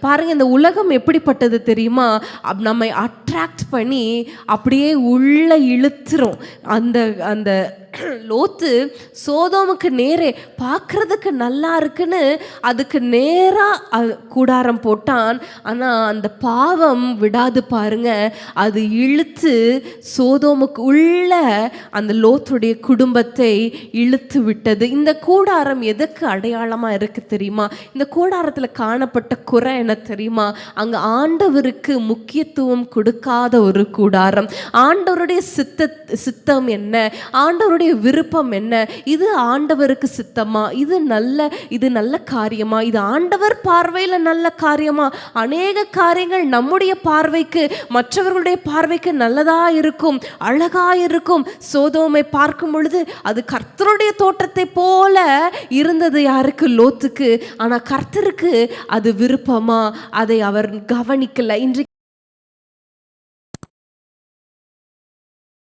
பாருங்க, இந்த உலகம் எப்படிப்பட்டது தெரியுமா? நம்மை அட்ராக்ட் பண்ணி அப்படியே உள்ள இழுத்துரும். அந்த அந்த லோத்து சோதோமுக்கு நேரே பார்க்கறதுக்கு நல்லா இருக்குன்னு அதுக்கு நேரா கூடாரம் போட்டான். ஆனா அந்த பாவம் விடாது பாருங்க, அது இழுத்து சோதோமுக்கு உள்ள அந்த லோத்துடைய குடும்பத்தை இழுத்து விட்டது. இந்த கூடாரம் எதுக்கு அடையாளமா இருக்கு தெரியுமா? இந்த கூடாரத்துல காணப்பட்ட குறை என்ன தெரியுமா? அங்க ஆண்டவருக்கு முக்கியத்துவம் கொடுக்காத ஒரு கூடாரம். ஆண்டவருடைய சித்தம் என்ன, ஆண்டவருடைய விருப்பம் என்ன, இது ஆண்டவருக்கு சித்தமா, இது நல்ல காரியமா, இது ஆண்டவர் பார்வையில நல்ல காரியமா? அநேக காரியங்கள் நம்முடைய பார்வைக்கு, மற்றவர்களுடைய பார்வைக்கு நல்லதா இருக்கும், அழகா இருக்கும். சோதோமை பார்க்கும் பொழுது அது கர்த்தருடைய தோட்டத்தை போல இருந்தது. யாருக்கு? லோத்துக்கு. ஆனா கர்த்தருக்கு அது விருப்பமா? அதை அவர் கவனிக்கல. இன்றைக்கு